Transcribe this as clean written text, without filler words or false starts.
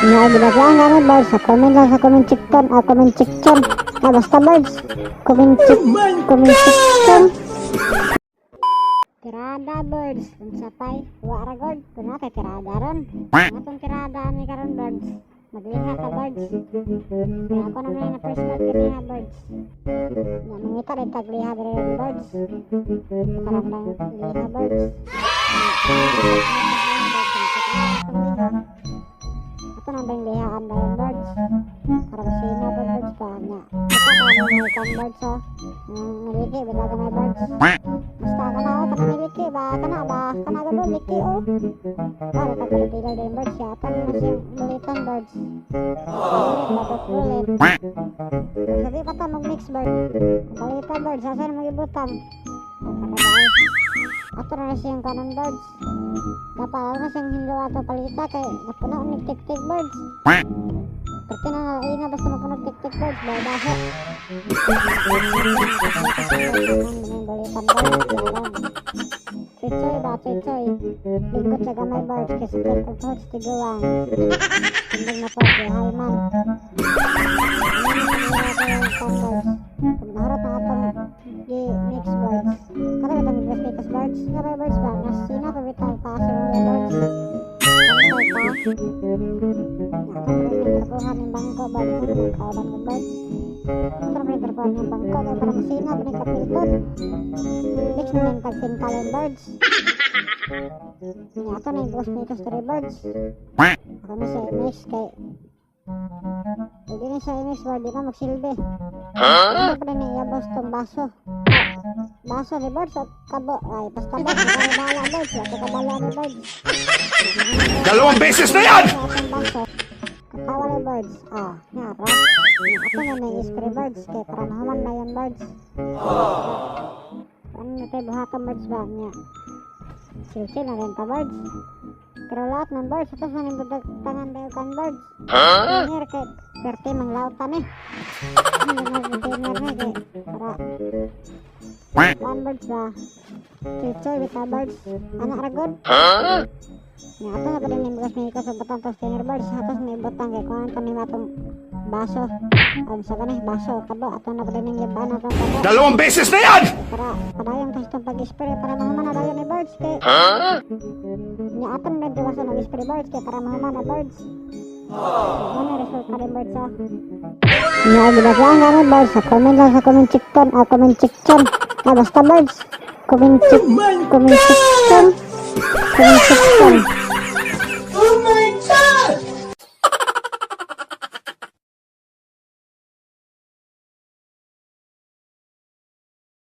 Nga ginagawa nga ni birds. Comment lang sa comment section. Comment section. Basta birds. Comment section. Tirada birds. Kung sapay. Wara god. Kung natin tirada ron. Atong tirada ni karon birds. Maglingat ka birds. Kaya ako naman na first bird kanina birds. Nga mangita rin tagliha rin birds. Parang lang liha birds. Ito nang bang lihaan ba yung birds? Parang sina ba birds pa niya? Ito ka mo may kang birds ha? Naliki, bila ka may birds. Basta ka na o, taka naliki ba? Kana gabon, liki o. Para pagpapila din birds siya. Ito na siyang bulitan birds. Bulit. Sabi pa ito mag-mix bird. Bulitan birds, asa na mag-ibutang? Kanabay. Ato na siyang kanon birds. Kapal na siyang hinlo ato palita kay napuno ni tik-tik birds. Pati na nalaina basta mapuno tik-tik birds. Baho. Balitan birds. Chichoy ba? Chichoy. Lingkot sa gamay birds kasi tiktok hots tiguang. Tindig na po. Hi man. Pag naharap na atong mix birds. Karang itong mix birds. Karang birds ba? Nasina pa bitang paso mga birds. Kamay pa. Nakatrapuhan ng bangko ba? Kauban ng birds. Nakatrapuhan ng bangko. Kaya parang sina pa ng kapilkot. Mix na yung tagpintal yung birds. Ito na yung boss mix birds. Ako na siya mix kay hindi na siya inis bird, di na magsilbi. Ito pa rin iabos tong baso. Baso ni birds at kabo. Ay, basta birds, nakabala birds. Ito kabala ni birds. Dalawang beses na yan! Katawa ni birds. Nga pa. Ito na may spray birds. Kaya para nahaman na yan birds. Ano na tayo buhatang birds ba niya? Silsil na rin pa birds. Pero lahat ng birds, ito sa tangan dayo kang birds. Pinir kay perte manglautan eh. Hindi na pinir na kay para one birds ba? Chichoy with the birds. Anak ragod? Nga ito na pa rin yung bukas may ikaw sa batang tos tinir birds. Hatos may batang kay kung ano ni matong baso. Ang sa ganeh baso kabo. Ito na pa rin yung liban na itong kabo. Dalawang beses na yan! Para padayang tos itong pag-spray para mahaman na dayo ni birds kay nga atong medyo basa nag-spray birds kaya para mahaman na birds. Ano result ka rin birds ha? Nga ginagawa nga ni birds. Comment lang sa comment section. Comment section. Basta birds. Comment section.